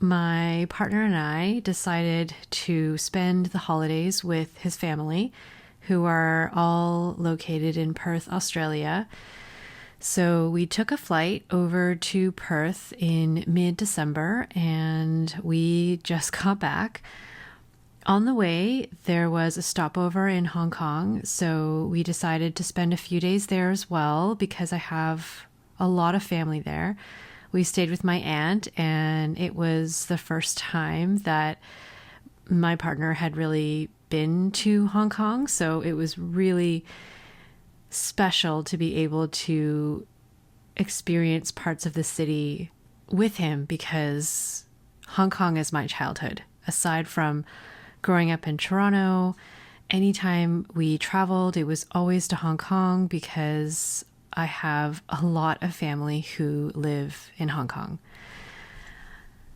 my partner and I decided to spend the holidays with his family, who are all located in Perth, Australia. So we took a flight over to Perth in mid-December and we just got back. On the way, there was a stopover in Hong Kong, so we decided to spend a few days there as well because I have a lot of family there. We stayed with my aunt, and it was the first time that my partner had really been to Hong Kong, so it was really special to be able to experience parts of the city with him because Hong Kong is my childhood. Aside from growing up in Toronto, anytime we traveled, it was always to Hong Kong because I have a lot of family who live in Hong Kong.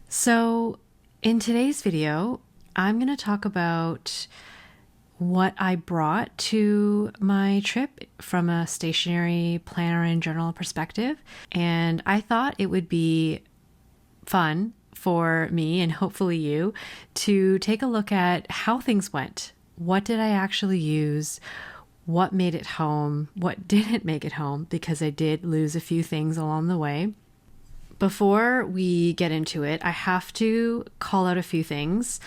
So in today's video, I'm going to talk about what I brought to my trip from a stationery, planner, and journal perspective. And I thought it would be fun for me and hopefully you to take a look at how things went. What did I actually use? What made it home? What didn't make it home? Because I did lose a few things along the way. Before we get into it, I have to call out a few things.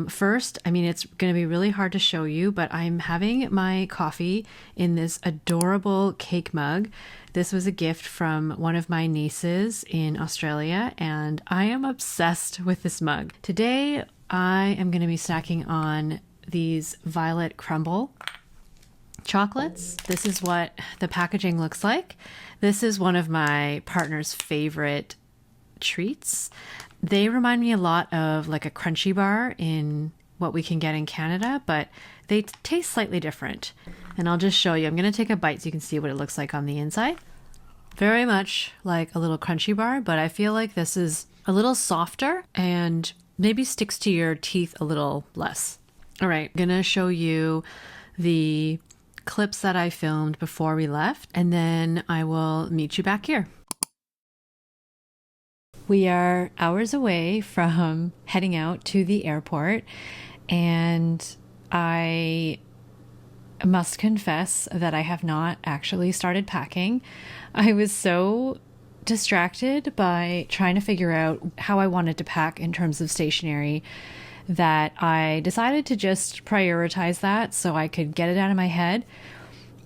First, it's going to be really hard to show you, but I'm having my coffee in this adorable cake mug. This was a gift from one of my nieces in Australia, and I am obsessed with this mug. Today, I am going to be snacking on these violet crumble chocolates. This is what the packaging looks like. This is one of my partner's favorite treats. They remind me a lot of like a crunchy bar in what we can get in Canada, but they taste slightly different. And I'll just show you. I'm going to take a bite so you can see what it looks like on the inside. Very much like a little crunchy bar, but I feel like this is a little softer and maybe sticks to your teeth a little less. All right, I'm going to show you the clips that I filmed before we left, and then I will meet you back here. We are hours away from heading out to the airport, and I must confess that I have not actually started packing. I was so distracted by trying to figure out how I wanted to pack in terms of stationery that I decided to just prioritize that so I could get it out of my head.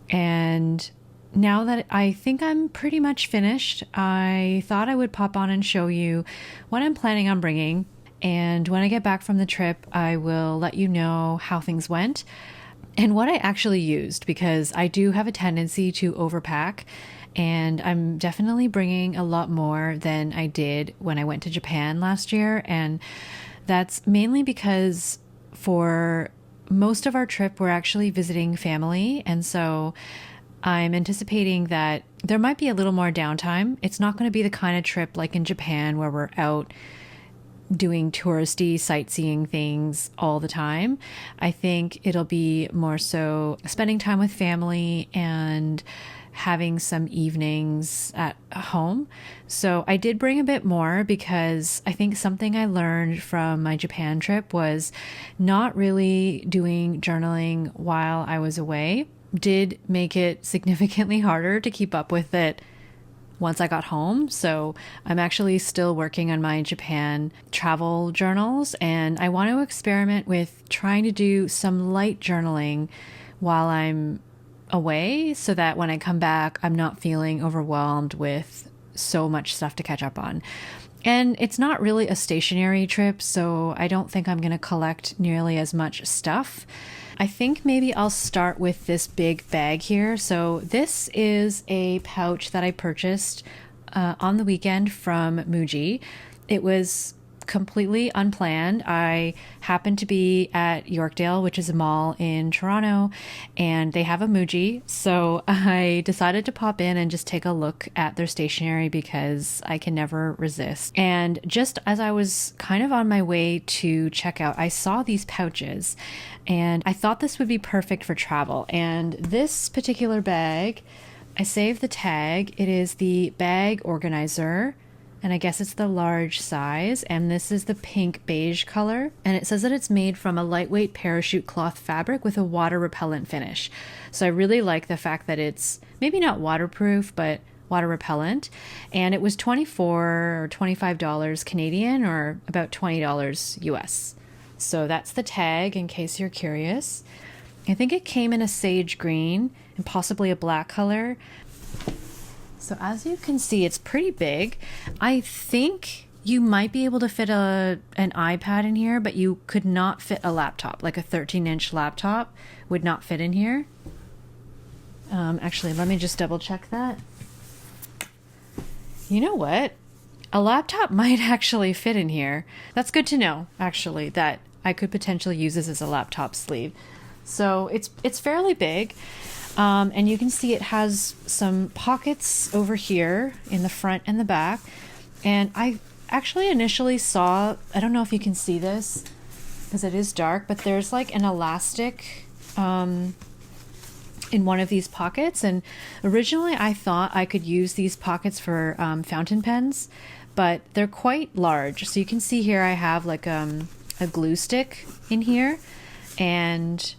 And now that I think I'm pretty much finished, I thought I would pop on and show you what I'm planning on bringing. And when I get back from the trip, I will let you know how things went and what I actually used, because I do have a tendency to overpack. And I'm definitely bringing a lot more than I did when I went to Japan last year. And that's mainly because for most of our trip, we're actually visiting family. And so I'm anticipating that there might be a little more downtime. It's not going to be the kind of trip like in Japan where we're out doing touristy sightseeing things all the time. I think it'll be more so spending time with family and having some evenings at home. So I did bring a bit more because I think something I learned from my Japan trip was not really doing journaling while I was away did make it significantly harder to keep up with it once I got home. So I'm actually still working on my Japan travel journals, and I want to experiment with trying to do some light journaling while I'm away so that when I come back, I'm not feeling overwhelmed with so much stuff to catch up on. And it's not really a stationary trip, so I don't think I'm going to collect nearly as much stuff. I think maybe I'll start with this big bag here. So this is a pouch that I purchased on the weekend from Muji. It was completely unplanned. I happened to be at Yorkdale, which is a mall in Toronto, and they have a Muji. So I decided to pop in and just take a look at their stationery because I can never resist. And just as I was kind of on my way to check out, I saw these pouches and I thought this would be perfect for travel. And this particular bag, I saved the tag. It is the bag organizer and I guess it's the large size, and this is the pink beige color, and it says that it's made from a lightweight parachute cloth fabric with a water repellent finish. So I really like the fact that it's maybe not waterproof, but water repellent, and it was $24 or $25 Canadian, or about $20 US. So that's the tag in case you're curious. I think it came in a sage green and possibly a black color. So as you can see, it's pretty big. I think you might be able to fit an iPad in here, but you could not fit a laptop. Like a 13-inch laptop would not fit in here. Actually, let me just double check that. You know what? A laptop might actually fit in here. That's good to know, actually, that I could potentially use this as a laptop sleeve. So it's fairly big. And you can see it has some pockets over here in the front and the back. And I actually initially saw, I don't know if you can see this because it is dark, but there's like an elastic in one of these pockets. And originally I thought I could use these pockets for fountain pens, but they're quite large. So you can see here I have like a glue stick in here, and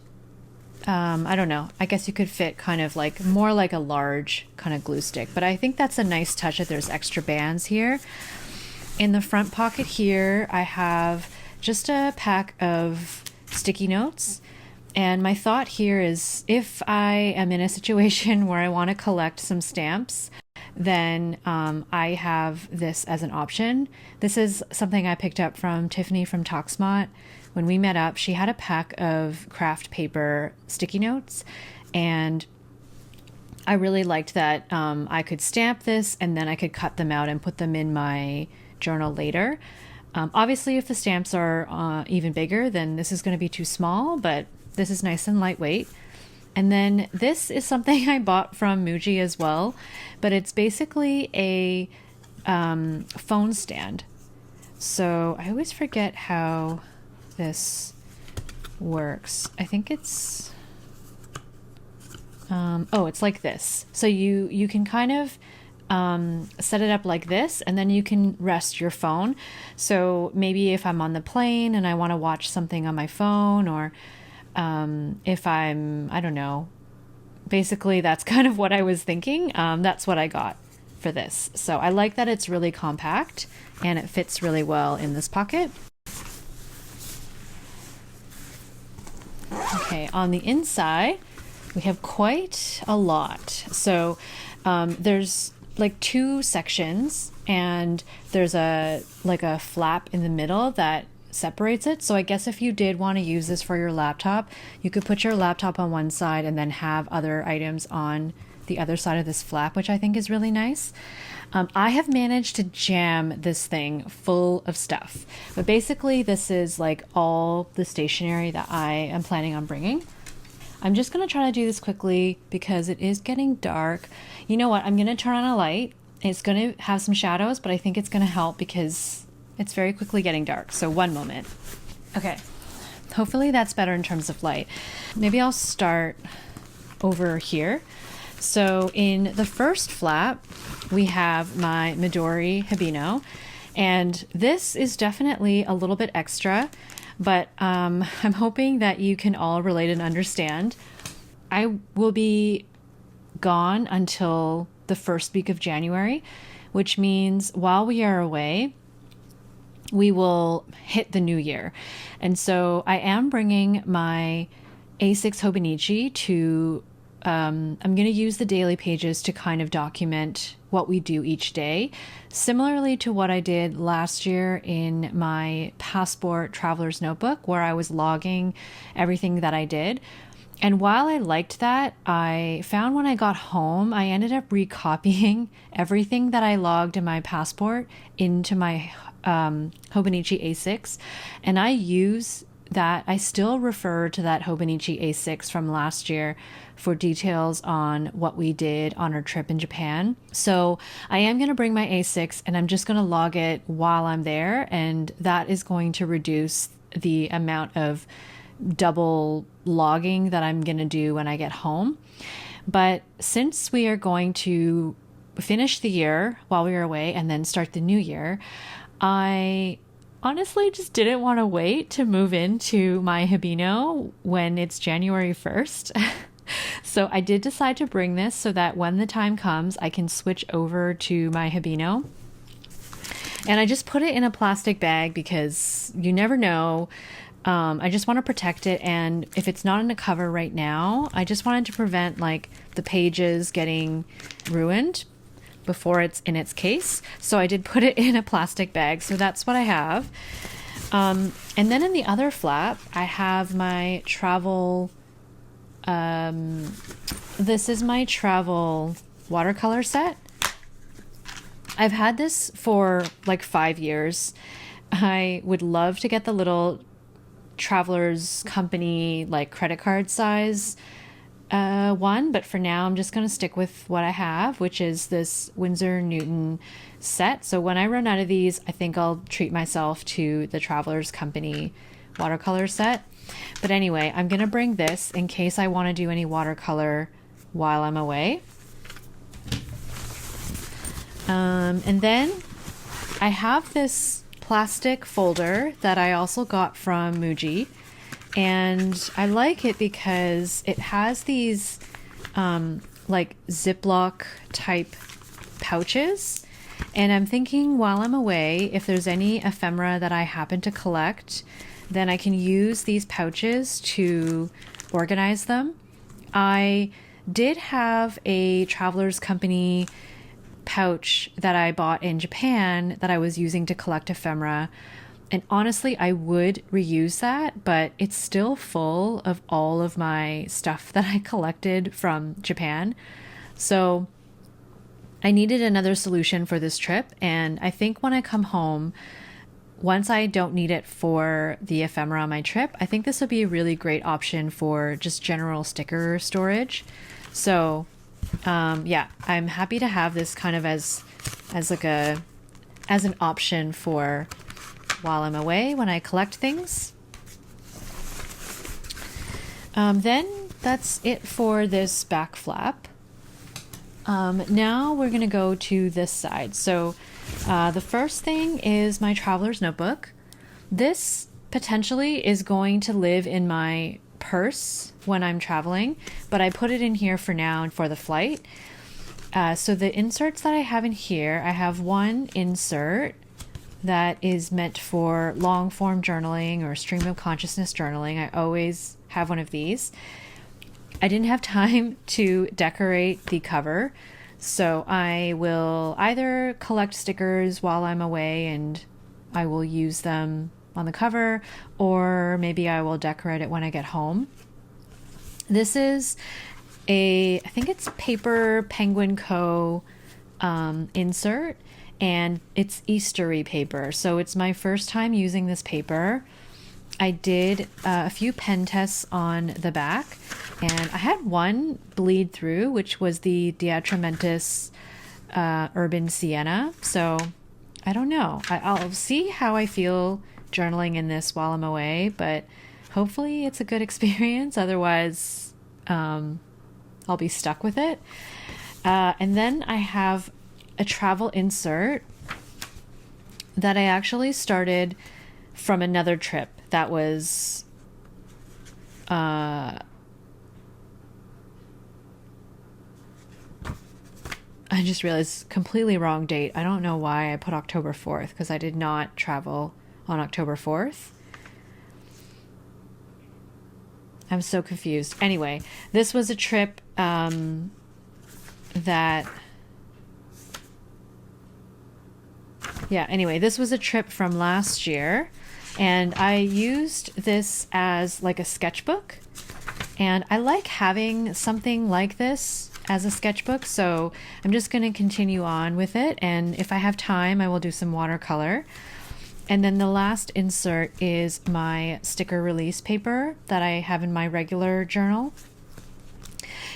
I don't know, I guess you could fit kind of like more like a large kind of glue stick, but I think that's a nice touch that there's extra bands here. In the front pocket here, I have just a pack of sticky notes. And my thought here is if I am in a situation where I want to collect some stamps, then I have this as an option. This is something I picked up from Tiffany from Talksmot. When we met up, she had a pack of craft paper sticky notes, and I really liked that I could stamp this and then I could cut them out and put them in my journal later. Obviously, if the stamps are even bigger, then this is going to be too small, but this is nice and lightweight. And then this is something I bought from Muji as well, but it's basically a phone stand. So I always forget how this works. I think it's it's like this. So you can kind of set it up like this, and then you can rest your phone. So maybe if I'm on the plane and I want to watch something on my phone, or if I don't know, basically that's kind of what I was thinking. That's what I got for this. So I like that it's really compact and it fits really well in this pocket. Okay, on the inside, we have quite a lot. So there's like two sections, and there's a flap in the middle that separates it. So I guess if you did want to use this for your laptop, you could put your laptop on one side and then have other items on the other side of this flap, which I think is really nice. I have managed to jam this thing full of stuff, but basically this is like all the stationery that I am planning on bringing. I'm just going to try to do this quickly because it is getting dark. You know what? I'm going to turn on a light. It's going to have some shadows, but I think it's going to help because it's very quickly getting dark. So one moment. Okay. Hopefully that's better in terms of light. Maybe I'll start over here. So in the first flap, we have my Midori Hibino, and this is definitely a little bit extra, but I'm hoping that you can all relate and understand. I will be gone until the first week of January, which means while we are away, we will hit the new year. And so I am bringing my A6 Hobonichi to I'm going to use the daily pages to kind of document what we do each day, similarly to what I did last year in my passport traveler's notebook, where I was logging everything that I did. And while I liked that, I found when I got home, I ended up recopying everything that I logged in my passport into my Hobonichi A6, and I use that. I still refer to that Hobonichi A6 from last year for details on what we did on our trip in Japan. So I am going to bring my A6 and I'm just going to log it while I'm there, and that is going to reduce the amount of double logging that I'm going to do when I get home. But since we are going to finish the year while we were away and then start the new year, I honestly just didn't want to wait to move into my Hibino when it's January 1st. So I did decide to bring this so that when the time comes, I can switch over to my Hibino. And I just put it in a plastic bag because you never know. I just want to protect it. And if it's not in a cover right now, I just wanted to prevent like the pages getting ruined before it's in its case. So I did put it in a plastic bag. So that's what I have. And then in the other flap, I have my travel. This is my travel watercolor set. I've had this for like 5 years. I would love to get the little Traveler's Company like credit card size one, but for now I'm just going to stick with what I have, which is this Winsor Newton set. So when I run out of these, I think I'll treat myself to the Traveler's Company watercolor set. But anyway, I'm going to bring this in case I want to do any watercolor while I'm away. And then I have this plastic folder that I also got from Muji, and I like it because it has these like Ziploc type pouches, and I'm thinking while I'm away, if there's any ephemera that I happen to collect, then I can use these pouches to organize them. I did have a Traveler's Company pouch that I bought in Japan that I was using to collect ephemera, and honestly I would reuse that, but it's still full of all of my stuff that I collected from Japan. So I needed another solution for this trip, and I think when I come home, once I don't need it for the ephemera on my trip, I think this would be a really great option for just general sticker storage. So yeah, I'm happy to have this kind of as an option for while I'm away when I collect things. Then that's it for this back flap. Now we're going to go to this side. So the first thing is my traveler's notebook. This potentially is going to live in my purse when I'm traveling, but I put it in here for now and for the flight. So the inserts that I have in here, I have one insert that is meant for long form journaling or stream of consciousness journaling. I always have one of these. I didn't have time to decorate the cover, so I will either collect stickers while I'm away and I will use them on the cover, or maybe I will decorate it when I get home. This is I think it's Paper Penguin Co. Insert, and it's Eastery paper. So it's my first time using this paper. I did a few pen tests on the back, and I had one bleed through, which was the Diatramentis Urban Sienna. So I don't know. I'll see how I feel journaling in this while I'm away, but hopefully it's a good experience. Otherwise, I'll be stuck with it. And then I have a travel insert that I actually started from another trip that was I just realized completely wrong date. I don't know why I put October 4th, because I did not travel on October 4th. I'm so confused. Anyway, this was a trip this was a trip from last year, and I used this as like a sketchbook, and I like having something like this as a sketchbook, so I'm just going to continue on with it, and if I have time I will do some watercolor. And then the last insert is my sticker release paper that I have in my regular journal,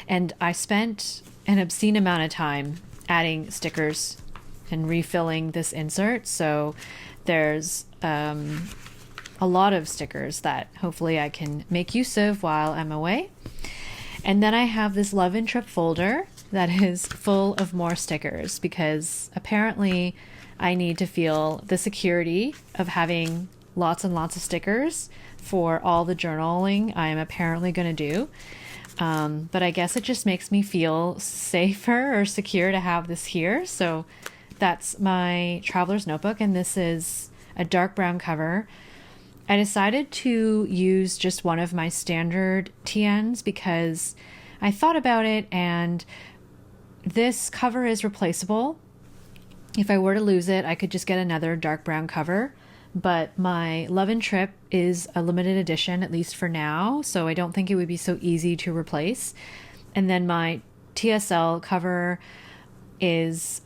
and I spent an obscene amount of time adding stickers and refilling this insert, so there's a lot of stickers that hopefully I can make use of while I'm away. And then I have this Love and Trip folder, that is full of more stickers because apparently I need to feel the security of having lots and lots of stickers for all the journaling I am apparently going to do. But I guess it just makes me feel safer or secure to have this here. So that's my traveler's notebook, and this is a dark brown cover. I decided to use just one of my standard TNs because I thought about it, and this cover is replaceable. If I were to lose it, I could just get another dark brown cover. But my Love and Trip is a limited edition, at least for now, so I don't think it would be so easy to replace. And then my TSL cover is,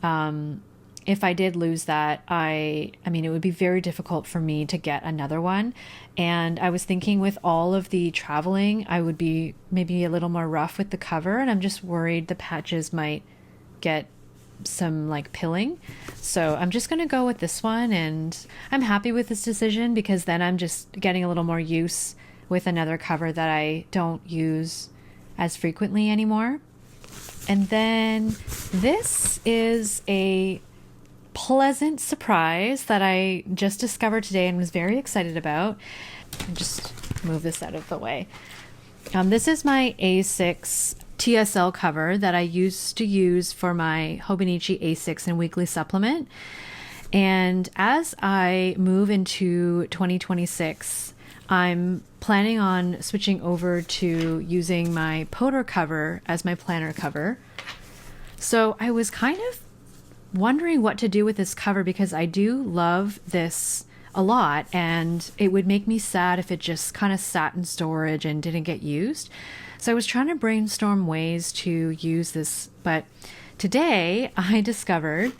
if I did lose that, I mean, it would be very difficult for me to get another one. And I was thinking with all of the traveling, I would be maybe a little more rough with the cover, and I'm just worried the patches might get some like pilling. So I'm just going to go with this one, and I'm happy with this decision because then I'm just getting a little more use with another cover that I don't use as frequently anymore. And then this is a pleasant surprise that I just discovered today and was very excited about. And just move this out of the way. This is my A6 TSL cover that I used to use for my Hobonichi A6 and weekly supplement. And as I move into 2026, I'm planning on switching over to using my Poder cover as my planner cover. So I was kind of wondering what to do with this cover because I do love this a lot, and it would make me sad if it just kind of sat in storage and didn't get used. So I was trying to brainstorm ways to use this, but today I discovered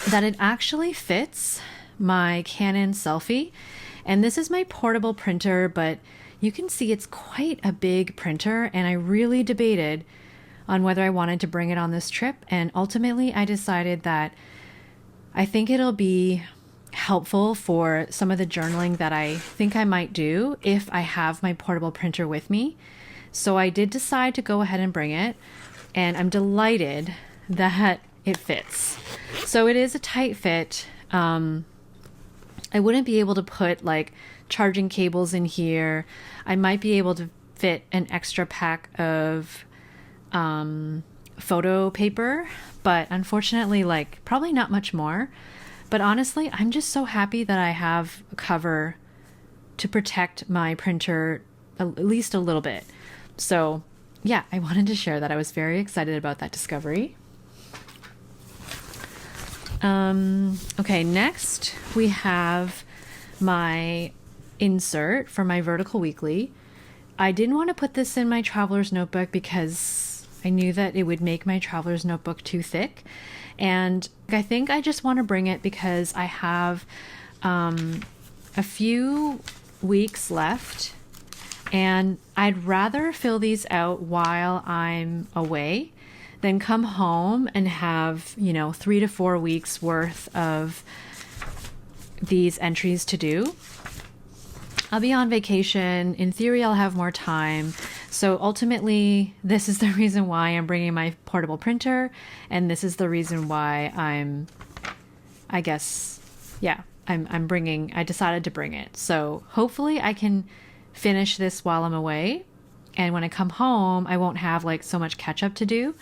that it actually fits my Canon Selfie. And this is my portable printer, but you can see it's quite a big printer, and I really debated on whether I wanted to bring it on this trip. And ultimately I decided that I think it'll be helpful for some of the journaling that I think I might do if I have my portable printer with me. So I did decide to go ahead and bring it, and I'm delighted that it fits. So it is a tight fit. I wouldn't be able to put like charging cables in here. I might be able to fit an extra pack of photo paper, but unfortunately, like probably not much more. But honestly, I'm just so happy that I have a cover to protect my printer at least a little bit. So yeah, I wanted to share that. I was very excited about that discovery. Okay, next we have my insert for my Vertical Weekly. I didn't want to put this in my traveler's notebook because I knew that it would make my traveler's notebook too thick. And I think I just want to bring it because I have a few weeks left, and I'd rather fill these out while I'm away than come home and have, 3 to 4 weeks worth of these entries to do. I'll be on vacation. In theory, I'll have more time. So ultimately, this is the reason why I'm bringing my portable printer, and this is the reason why I decided to bring it. So hopefully I can finish this while I'm away, and when I come home, I won't have like so much catch up to do.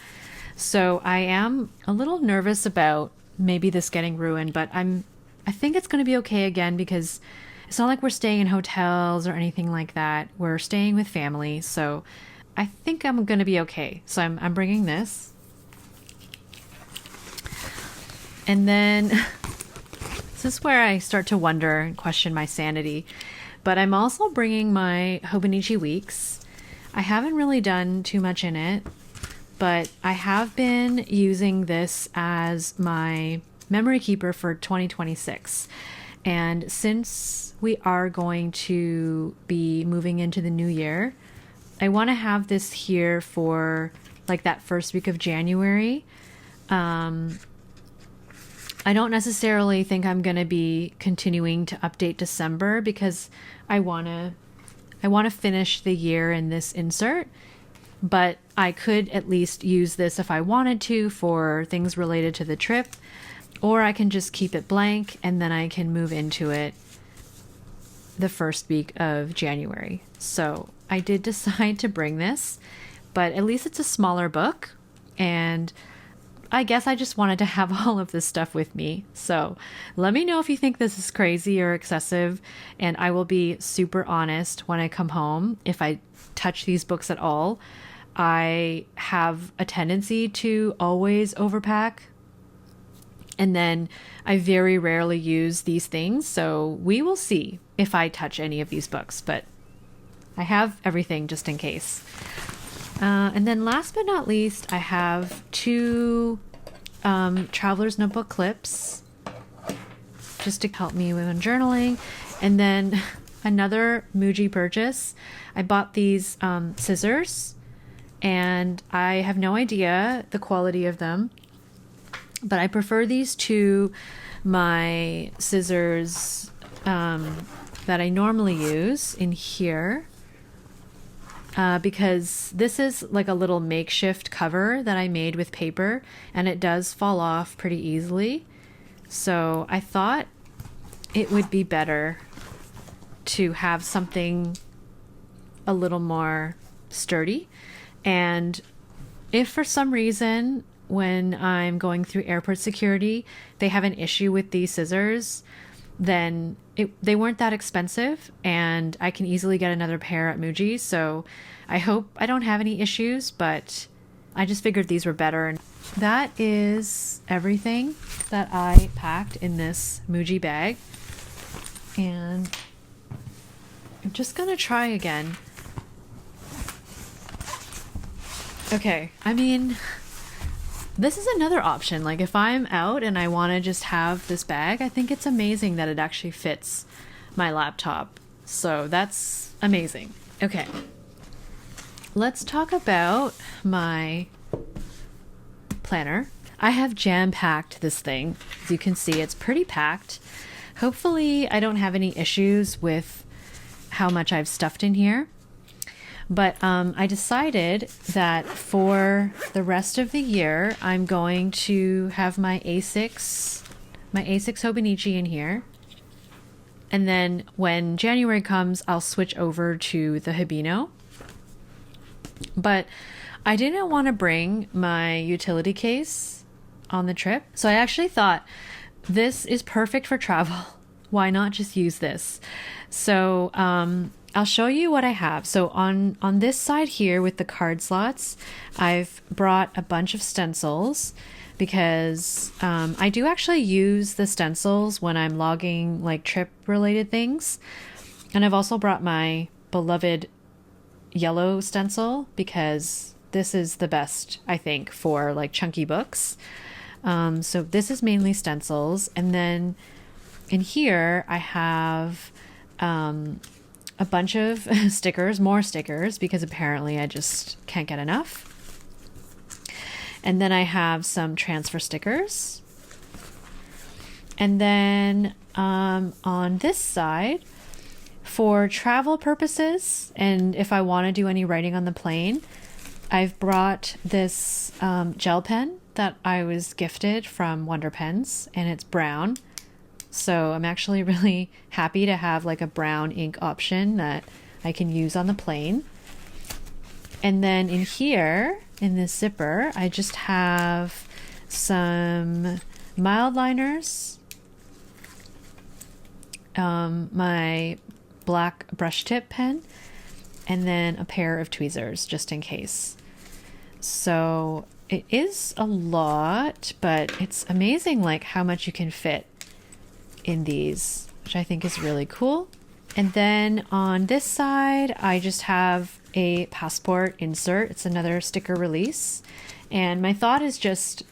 So I am a little nervous about maybe this getting ruined, but I think it's going to be okay again because it's not like we're staying in hotels or anything like that. We're staying with family, so I think I'm going to be okay. So I'm bringing this. And then this is where I start to wonder and question my sanity. But I'm also bringing my Hobonichi Weeks. I haven't really done too much in it, but I have been using this as my memory keeper for 2026. And since we are going to be moving into the new year, I want to have this here for like that first week of January. I don't necessarily think I'm going to be continuing to update December because I want to finish the year in this insert but I could at least use this if I wanted to for things related to the trip, or I can just keep it blank and then I can move into it the first week of January. So I did decide to bring this, but at least it's a smaller book, and I guess I just wanted to have all of this stuff with me. So let me know if you think this is crazy or excessive, and I will be super honest when I come home. If I touch these books at all, I have a tendency to always overpack, and then I very rarely use these things. So we will see if I touch any of these books, but I have everything just in case. And then last but not least, I have 2 Traveler's Notebook clips just to help me when journaling. And then another Muji purchase. I bought these scissors, and I have no idea the quality of them, but I prefer these to my scissors that I normally use in here. Because this is like a little makeshift cover that I made with paper, and it does fall off pretty easily. So I thought it would be better to have something a little more sturdy. And if for some reason when I'm going through airport security they have an issue with these scissors, then they weren't that expensive, and I can easily get another pair at Muji. So I hope I don't have any issues, but I just figured these were better. And that is everything that I packed in this Muji bag. And I'm just gonna try again. Okay, I mean, this is another option. Like if I'm out and I want to just have this bag, I think it's amazing that it actually fits my laptop. So that's amazing. Okay. Let's talk about my planner. I have jam-packed this thing. As you can see, it's pretty packed. Hopefully I don't have any issues with how much I've stuffed in here. But I decided that for the rest of the year, I'm going to have my A6 Hobonichi in here. And then when January comes, I'll switch over to the Hibino. But I didn't want to bring my utility case on the trip. So I actually thought this is perfect for travel. Why not just use this? So I'll show you what I have. So on this side here with the card slots, I've brought a bunch of stencils because I do actually use the stencils when I'm logging like trip related things. And I've also brought my beloved yellow stencil because this is the best, I think, for like chunky books. So this is mainly stencils. And then in here I have a bunch of stickers, more stickers, because apparently I just can't get enough. And then I have some transfer stickers. And then on this side, for travel purposes, and if I want to do any writing on the plane, I've brought this gel pen that I was gifted from Wonder Pens, and it's brown. So I'm actually really happy to have like a brown ink option that I can use on the plane. And then in here, in this zipper, I just have some mild liners, my black brush tip pen, and then a pair of tweezers just in case. So it is a lot, but it's amazing like how much you can fit in these, which I think is really cool. And then on this side, I just have a passport insert. It's another sticker release. And my thought is just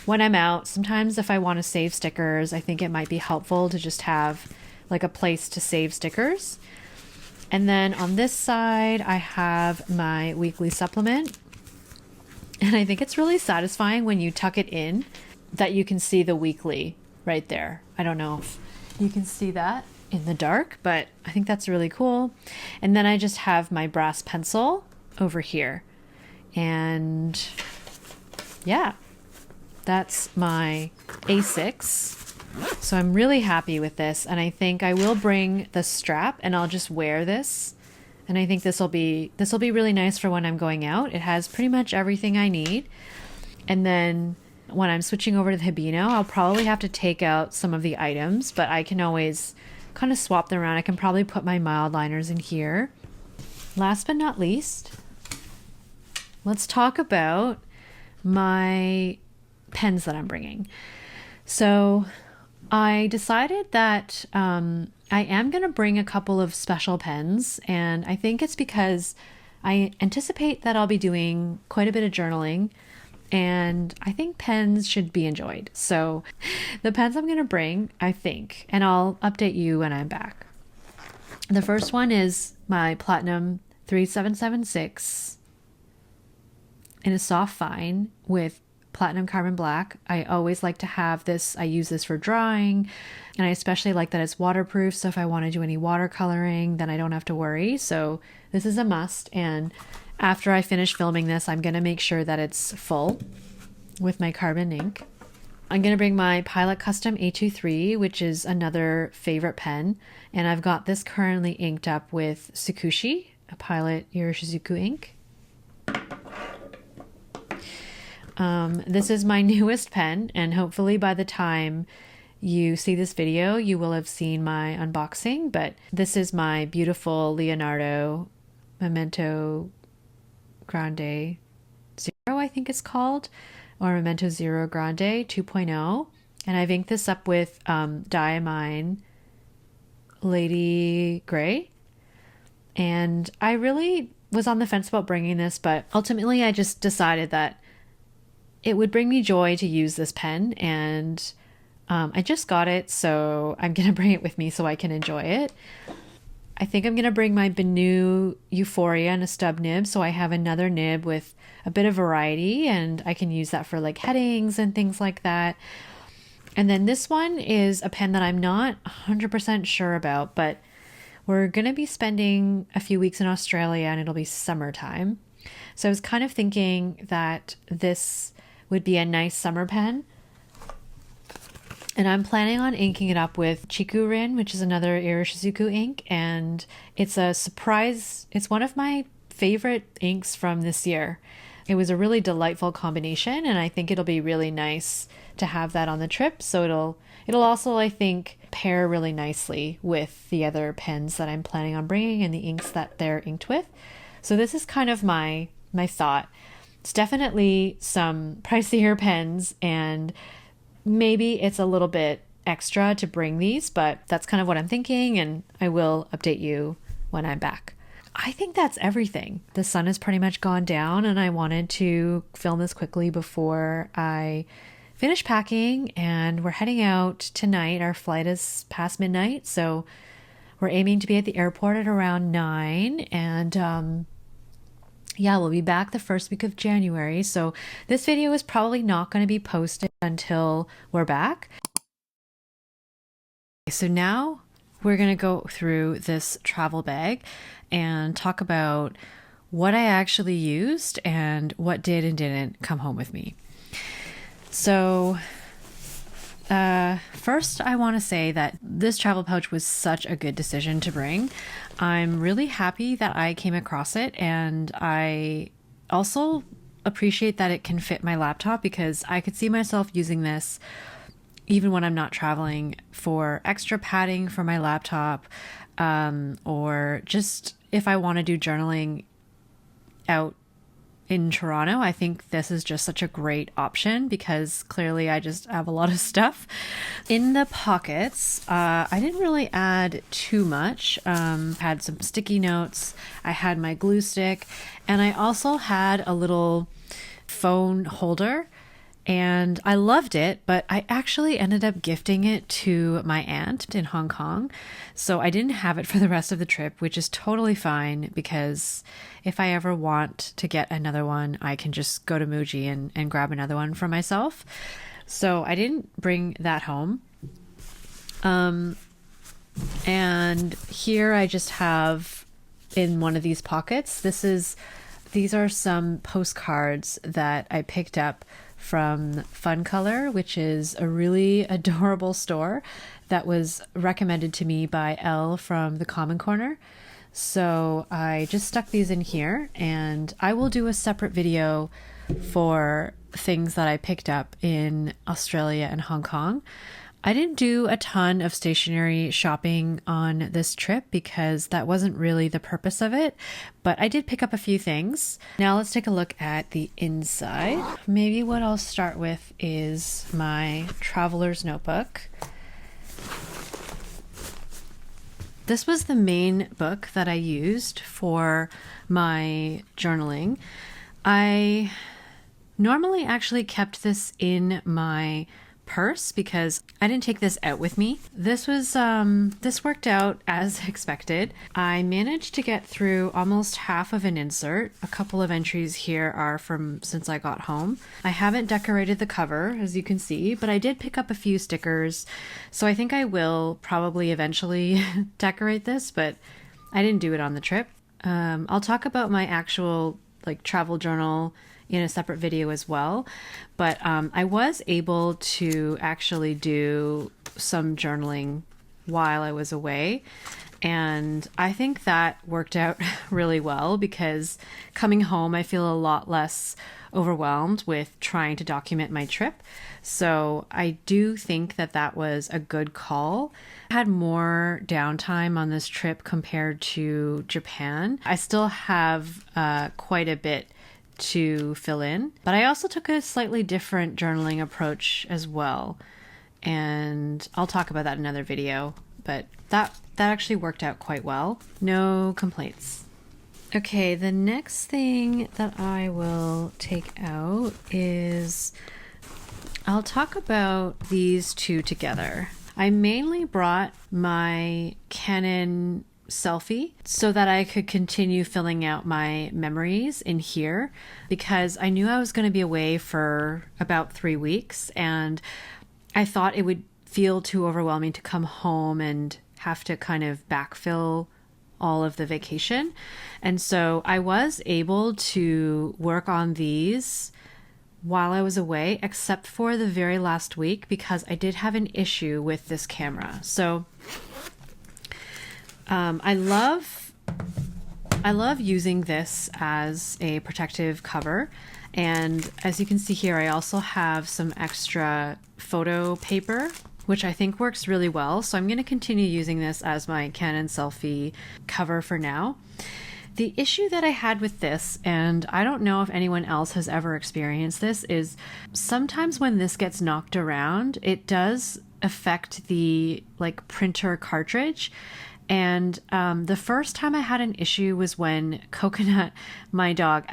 when I'm out, sometimes if I want to save stickers, I think it might be helpful to just have like a place to save stickers. And then on this side, I have my weekly supplement. And I think it's really satisfying when you tuck it in that you can see the weekly right there. I don't know if you can see that in the dark, but I think that's really cool. And then I just have my brass pencil over here. And yeah, that's my A6. So I'm really happy with this, and I think I will bring the strap and I'll just wear this. And I think this will be really nice for when I'm going out. It has pretty much everything I need. And then when I'm switching over to the Hibino, I'll probably have to take out some of the items, but I can always kind of swap them around. I can probably put my mild liners in here. Last but not least, let's talk about my pens that I'm bringing. So I decided that I am going to bring a couple of special pens, and I think it's because I anticipate that I'll be doing quite a bit of journaling, and I think pens should be enjoyed. So the pens I'm going to bring, I think, and I'll update you when I'm back. The first one is my Platinum 3776 in a soft fine with platinum carbon black. I always like to have this. I use this for drawing, and I especially like that it's waterproof, so if I want to do any watercoloring, then I don't have to worry. So this is a must, and after I finish filming this, I'm going to make sure that it's full with my carbon ink. I'm going to bring my Pilot Custom A23, which is another favorite pen, and I've got this currently inked up with Tsukushi, a Pilot Iroshizuku ink. This is my newest pen, and hopefully by the time you see this video, you will have seen my unboxing, but this is my beautiful Leonardo Memento Grande Zero, I think it's called, or Memento Zero Grande 2.0, and I've inked this up with Diamine Lady Gray, and I really was on the fence about bringing this, but ultimately I just decided that it would bring me joy to use this pen, and I just got it, so I'm going to bring it with me so I can enjoy it. I think I'm going to bring my Benu Euphoria and a stub nib, so I have another nib with a bit of variety, and I can use that for like headings and things like that. And then this one is a pen that I'm not 100% sure about, but we're going to be spending a few weeks in Australia, and it'll be summertime. So I was kind of thinking that this would be a nice summer pen. And I'm planning on inking it up with Chikurin, which is another Iroshizuku ink. And it's a surprise. It's one of my favorite inks from this year. It was a really delightful combination, and I think it'll be really nice to have that on the trip. So it'll also, I think, pair really nicely with the other pens that I'm planning on bringing and the inks that they're inked with. So this is kind of my thought. It's definitely some pricier pens, and maybe it's a little bit extra to bring these, but that's kind of what I'm thinking, and I will update you when I'm back. I think that's everything. The sun has pretty much gone down, and I wanted to film this quickly before I finish packing, and we're heading out tonight. Our flight is past midnight, so we're aiming to be at the airport at around 9, and yeah, we'll be back the first week of January. So this video is probably not going to be posted until we're back. So now we're going to go through this travel bag and talk about what I actually used and what did and didn't come home with me. So first, I want to say that this travel pouch was such a good decision to bring. I'm really happy that I came across it, and I also appreciate that it can fit my laptop, because I could see myself using this even when I'm not traveling for extra padding for my laptop, or just if I want to do journaling out in Toronto. I think this is just such a great option because clearly I just have a lot of stuff. In the pockets, I didn't really add too much. Had some sticky notes, I had my glue stick, and I also had a little phone holder. And I loved it, but I actually ended up gifting it to my aunt in Hong Kong. So I didn't have it for the rest of the trip, which is totally fine because if I ever want to get another one, I can just go to Muji and grab another one for myself. So I didn't bring that home. And here I just have in one of these pockets, this is These are some postcards that I picked up from Fun Color, which is a really adorable store that was recommended to me by Elle from the Common Corner. So I just stuck these in here, and I will do a separate video for things that I picked up in Australia and Hong Kong. I didn't do a ton of stationery shopping on this trip because that wasn't really the purpose of it, but I did pick up a few things. Now let's take a look at the inside. Maybe what I'll start with is my traveler's notebook. This was the main book that I used for my journaling. I normally actually kept this in my purse because I didn't take this out with me. This worked out as expected. I managed to get through almost half of an insert. A couple of entries here are from since I got home. I haven't decorated the cover, as you can see, but I did pick up a few stickers. So I think I will probably eventually decorate this, but I didn't do it on the trip. I'll talk about my actual travel journal in a separate video as well. But I was able to actually do some journaling while I was away. And I think that worked out really well because coming home, I feel a lot less overwhelmed with trying to document my trip. So I do think that that was a good call. I had more downtime on this trip compared to Japan. I still have quite a bit to fill in, but I also took a slightly different journaling approach as well, and I'll talk about that in another video, but that actually worked out quite well. No complaints. Okay, the next thing that I will take out is I'll talk about these two together. I mainly brought my Canon selfie so that I could continue filling out my memories in here because I knew I was going to be away for about 3 weeks, and I thought it would feel too overwhelming to come home and have to kind of backfill all of the vacation. And so I was able to work on these while I was away, except for the very last week because I did have an issue with this camera. So I love using this as a protective cover. And as you can see here, I also have some extra photo paper, which I think works really well. So I'm going to continue using this as my Canon selfie cover for now. The issue that I had with this, and I don't know if anyone else has ever experienced this, is sometimes when this gets knocked around, it does affect the printer cartridge. And the first time I had an issue was when Coconut, my dog,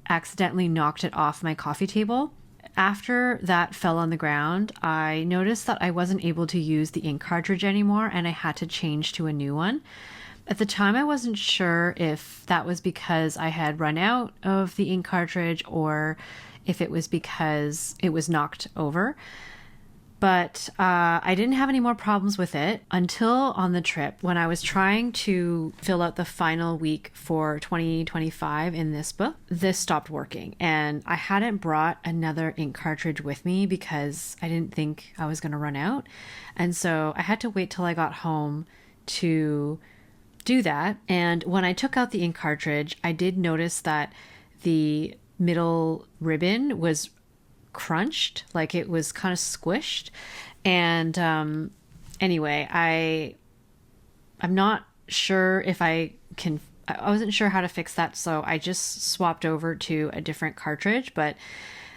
accidentally knocked it off my coffee table. After that fell on the ground, I noticed that I wasn't able to use the ink cartridge anymore, and I had to change to a new one. At the time, I wasn't sure if that was because I had run out of the ink cartridge or if it was because it was knocked over. But I didn't have any more problems with it until on the trip when I was trying to fill out the final week for 2025 in this book. This stopped working, and I hadn't brought another ink cartridge with me because I didn't think I was going to run out. And so I had to wait till I got home to do that. And when I took out the ink cartridge, I did notice that the middle ribbon was crunched, like it was kind of squished. And anyway, I'm not sure if I wasn't sure how to fix that, so I just swapped over to a different cartridge. But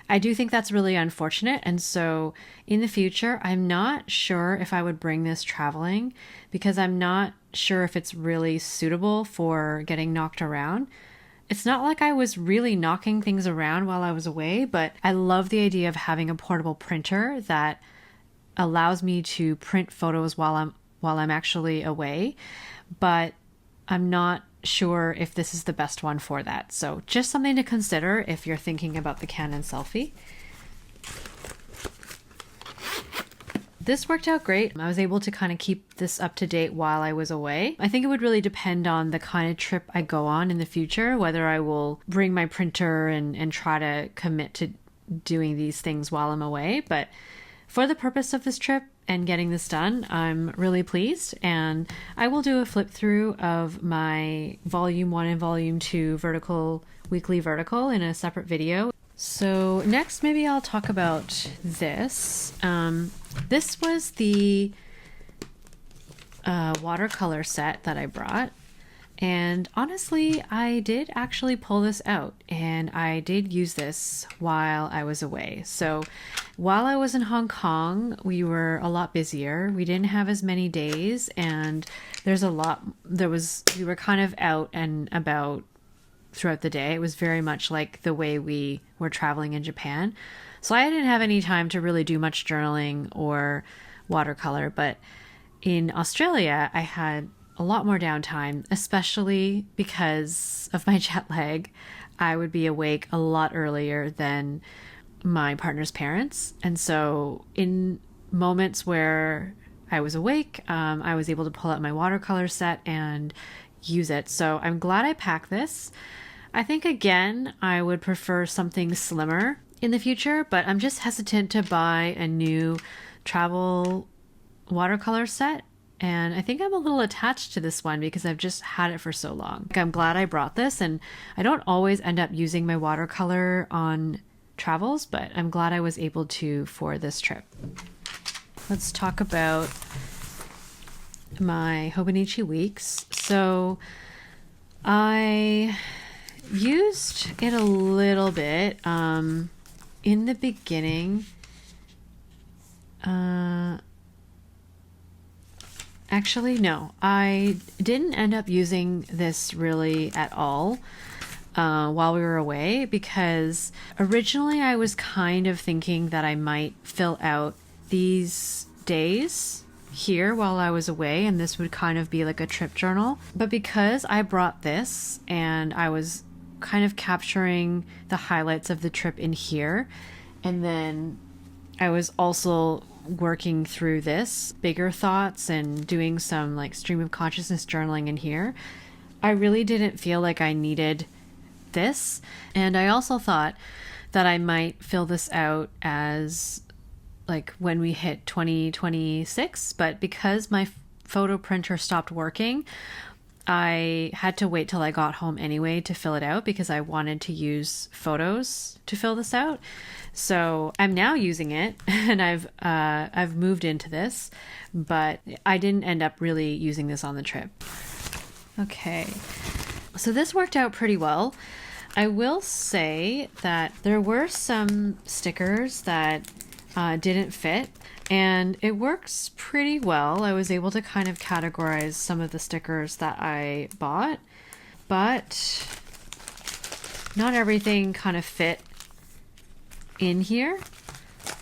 I do think that's really unfortunate, and so in the future I'm not sure if I would bring this traveling because I'm not sure if it's really suitable for getting knocked around. It's not like I was really knocking things around while I was away, but I love the idea of having a portable printer that allows me to print photos while I'm actually away. But I'm not sure if this is the best one for that. So just something to consider if you're thinking about the Canon selfie. this worked out great. I was able to kind of keep this up to date while I was away. I think it would really depend on the kind of trip I go on in the future, whether I will bring my printer and try to commit to doing these things while I'm away. But for the purpose of this trip and getting this done, I'm really pleased, and I will do a flip through of my volume 1 and volume 2 weekly vertical in a separate video. So next, maybe I'll talk about this. This was the watercolor set that I brought. And honestly, I did actually pull this out, and I did use this while I was away. So while I was in Hong Kong, we were a lot busier. We didn't have as many days, and we were kind of out and about throughout the day. It was very much like the way we were traveling in Japan. So I didn't have any time to really do much journaling or watercolor, but in Australia, I had a lot more downtime, especially because of my jet lag. I would be awake a lot earlier than my partner's parents. And so in moments where I was awake, I was able to pull out my watercolor set and use it. So I'm glad I packed this. I think, again, I would prefer something slimmer in the future, but I'm just hesitant to buy a new travel watercolor set. And I think I'm a little attached to this one because I've just had it for so long. I'm glad I brought this, and I don't always end up using my watercolor on travels, but I'm glad I was able to for this trip. Let's talk about my Hobonichi weeks. So I used it a little bit in the beginning. Actually, no, I didn't end up using this really at all while we were away, because originally I was kind of thinking that I might fill out these days here while I was away, and this would kind of be like a trip journal. But because I brought this and I was kind of capturing the highlights of the trip in here, and then I was also working through this bigger thoughts and doing some like stream of consciousness journaling in here, I really didn't feel like I needed this. And I also thought that I might fill this out as like when we hit 2026, but because my photo printer stopped working, I had to wait till I got home anyway to fill it out, because I wanted to use photos to fill this out. So I'm now using it, and I've moved into this, but I didn't end up really using this on the trip. Okay, so this worked out pretty well. I will say that there were some stickers that didn't fit, and it works pretty well. I was able to kind of categorize some of the stickers that I bought, but not everything kind of fit in here,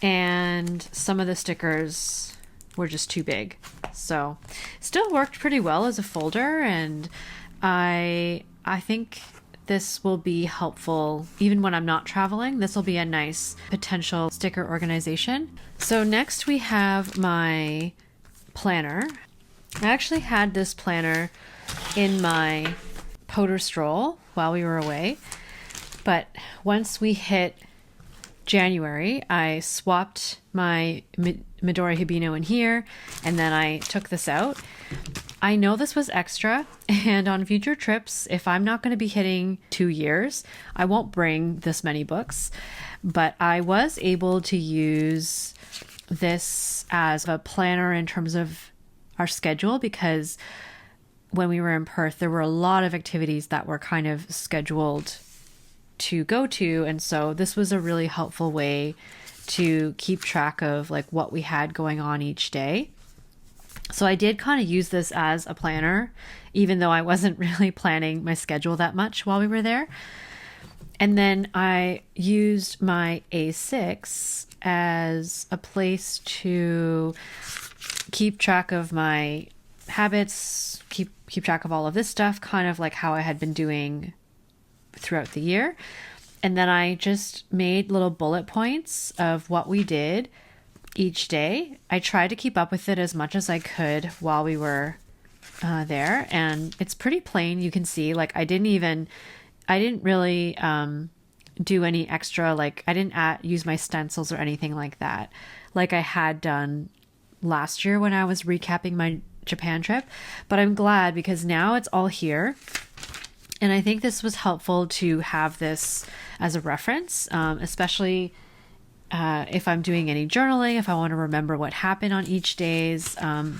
and some of the stickers were just too big. So still worked pretty well as a folder, and I think this will be helpful even when I'm not traveling. This will be a nice potential sticker organization. So next we have my planner. I actually had this planner in my Potter stroll while we were away, but once we hit January, I swapped my Midori Hibino in here, and then I took this out. I know this was extra, and on future trips, if I'm not going to be hitting 2 years, I won't bring this many books, but I was able to use this as a planner in terms of our schedule, because when we were in Perth, there were a lot of activities that were kind of scheduled to go to, and so this was a really helpful way to keep track of like what we had going on each day. So I did kind of use this as a planner, even though I wasn't really planning my schedule that much while we were there. And then I used my A6 as a place to keep track of my habits, keep track of all of this stuff, kind of like how I had been doing throughout the year. And then I just made little bullet points of what we did each day. I tried to keep up with it as much as I could while we were there, and it's pretty plain. You can see, like, I didn't really do any extra, like, I didn't use my stencils or anything like that, like I had done last year when I was recapping my Japan trip. But I'm glad because now it's all here. And I think this was helpful to have this as a reference, especially if I'm doing any journaling, if I want to remember what happened on each days.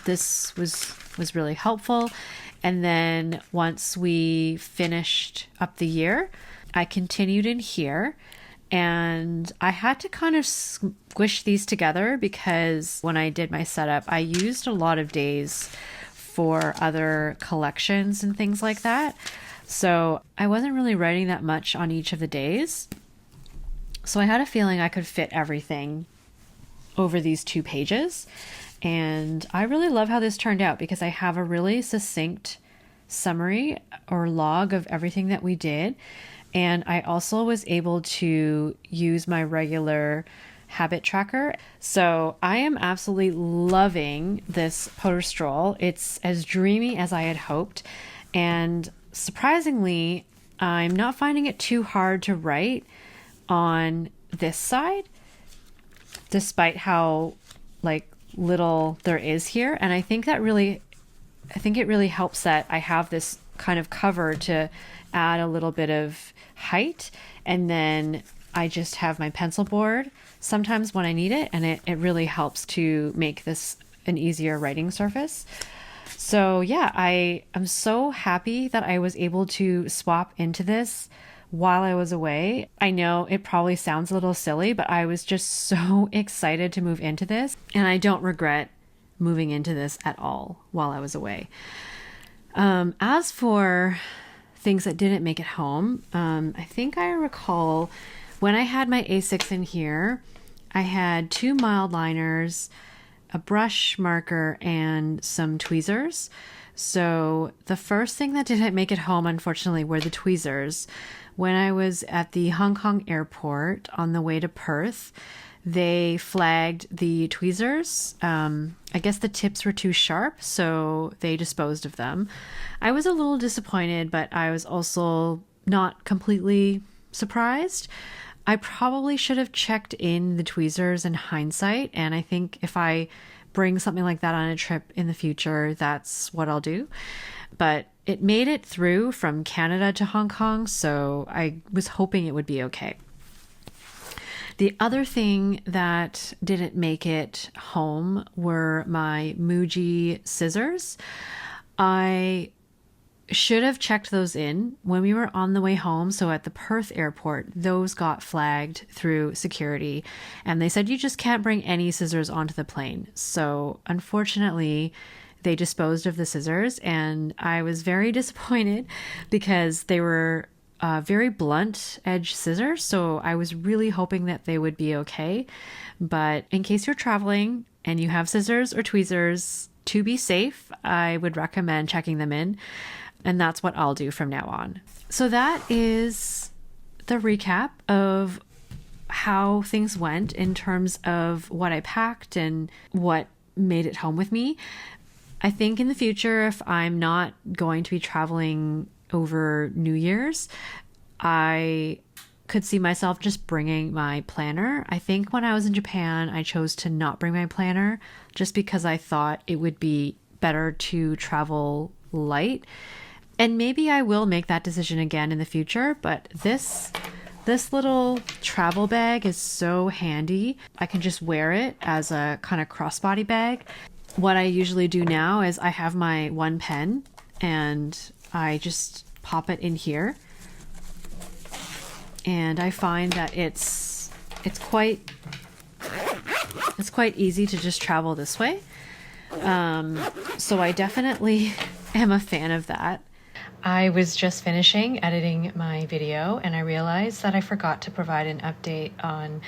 This was really helpful. And then once we finished up the year, I continued in here, and I had to kind of squish these together because when I did my setup, I used a lot of days for other collections and things like that. So I wasn't really writing that much on each of the days. So I had a feeling I could fit everything over these 2 pages. And I really love how this turned out because I have a really succinct summary or log of everything that we did. And I also was able to use my regular habit tracker. So I am absolutely loving this poster stroll. It's as dreamy as I had hoped. And surprisingly, I'm not finding it too hard to write on this side, despite how like little there is here. And I think it really helps that I have this kind of cover to add a little bit of height, and then I just have my pencil board sometimes when I need it, and it really helps to make this an easier writing surface. So yeah, I am so happy that I was able to swap into this while I was away. I know it probably sounds a little silly, but I was just so excited to move into this, and I don't regret moving into this at all while I was away. As for things that didn't make it home, I think I recall when I had my A6 in here, I had 2 mild liners, a brush marker, and some tweezers. So the first thing that didn't make it home, unfortunately, were the tweezers. When I was at the Hong Kong airport on the way to Perth, they flagged the tweezers. I guess the tips were too sharp, so they disposed of them. I was a little disappointed, but I was also not completely surprised. I probably should have checked in the tweezers in hindsight, and I think if I bring something like that on a trip in the future, that's what I'll do. But it made it through from Canada to Hong Kong, so I was hoping it would be okay. The other thing that didn't make it home were my Muji scissors. I should have checked those in when we were on the way home. So at the Perth airport, those got flagged through security, and they said you just can't bring any scissors onto the plane. So unfortunately, they disposed of the scissors, and I was very disappointed because they were very blunt edge scissors. So I was really hoping that they would be okay. But in case you're traveling and you have scissors or tweezers, to be safe, I would recommend checking them in. And that's what I'll do from now on. So that is the recap of how things went in terms of what I packed and what made it home with me. I think in the future, if I'm not going to be traveling over New Year's, I could see myself just bringing my planner. I think when I was in Japan, I chose to not bring my planner just because I thought it would be better to travel light. And maybe I will make that decision again in the future, but this little travel bag is so handy. I can just wear it as a kind of crossbody bag. What I usually do now is I have my one pen and I just pop it in here. And I find that it's quite easy to just travel this way. So I definitely am a fan of that. I was just finishing editing my video and I realized that I forgot to provide an update on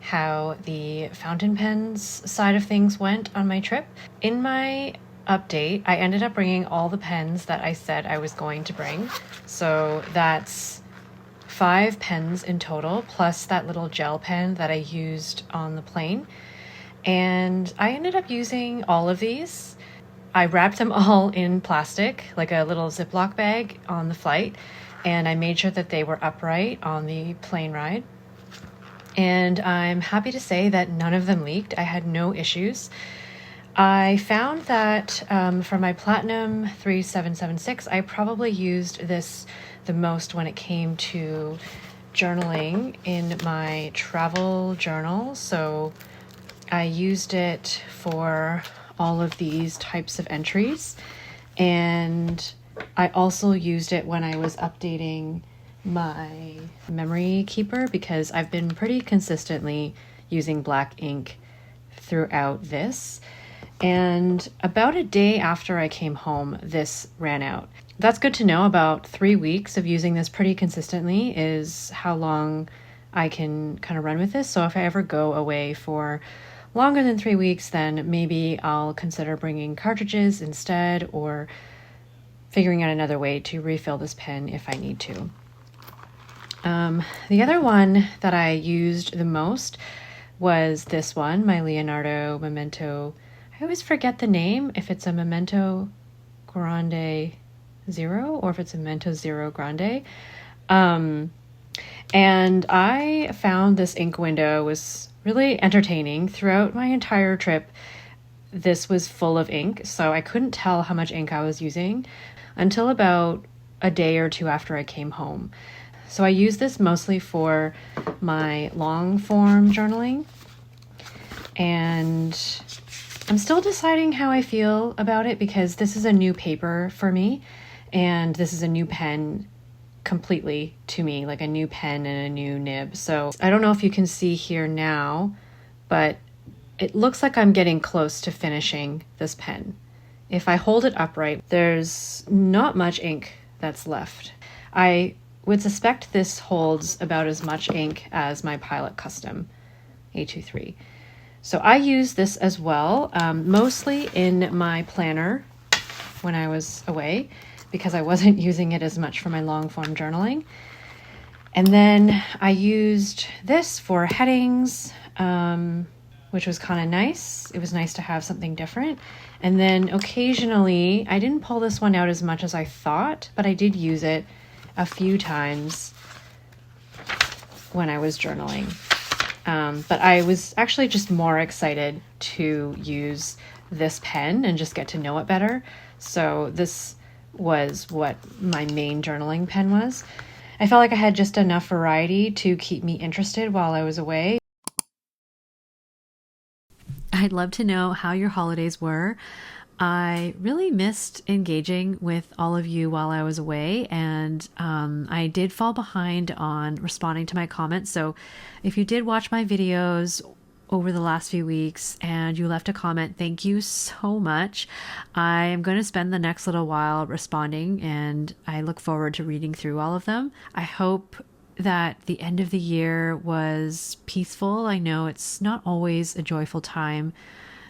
how the fountain pens side of things went on my trip. In my update, I ended up bringing all the pens that I said I was going to bring. So that's 5 pens in total, plus that little gel pen that I used on the plane. And I ended up using all of these. I wrapped them all in plastic, like a little Ziploc bag on the flight, and I made sure that they were upright on the plane ride. And I'm happy to say that none of them leaked. I had no issues. I found that for my Platinum 3776, I probably used this the most when it came to journaling in my travel journal. So I used it for all of these types of entries. And I also used it when I was updating my memory keeper, because I've been pretty consistently using black ink throughout this. And about a day after I came home, this ran out. That's good to know. About 3 weeks of using this pretty consistently is how long I can kind of run with this. So if I ever go away for longer than 3 weeks, then maybe I'll consider bringing cartridges instead, or figuring out another way to refill this pen if I need to. The other one that I used the most was this one, my Leonardo Memento. I always forget the name, if it's a Memento Grande Zero or if it's a Memento Zero Grande. And I found this ink window was really entertaining. Throughout my entire trip, this was full of ink, so I couldn't tell how much ink I was using until about a day or two after I came home. So I use this mostly for my long form journaling, and I'm still deciding how I feel about it, because this is a new paper for me, and this is a new pen completely to me, like a new pen and a new nib. So I don't know if you can see here now, but it looks like I'm getting close to finishing this pen. If I hold it upright, there's not much ink that's left. I would suspect this holds about as much ink as my Pilot Custom A23. So I use this as well, mostly in my planner when I was away, because I wasn't using it as much for my long form journaling. And then I used this for headings, which was kind of nice. It was nice to have something different. And then occasionally, I didn't pull this one out as much as I thought, but I did use it a few times when I was journaling. But I was actually just more excited to use this pen and just get to know it better. So this was what my main journaling pen was. I felt like I had just enough variety to keep me interested while I was away. I'd love to know how your holidays were. I really missed engaging with all of you while I was away, and I did fall behind on responding to my comments. So if you did watch my videos over the last few weeks and you left a comment, thank you so much. I am going to spend the next little while responding, and I look forward to reading through all of them. I hope that the end of the year was peaceful. I know it's not always a joyful time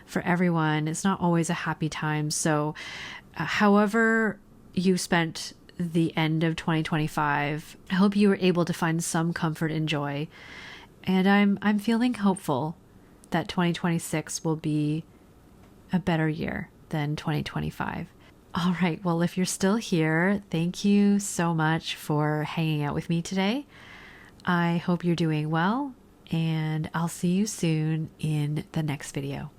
for everyone. It's not always a happy time. So however you spent the end of 2025, I hope you were able to find some comfort and joy. And I'm feeling hopeful that 2026 will be a better year than 2025. All right, well, if you're still here, thank you so much for hanging out with me today. I hope you're doing well, and I'll see you soon in the next video.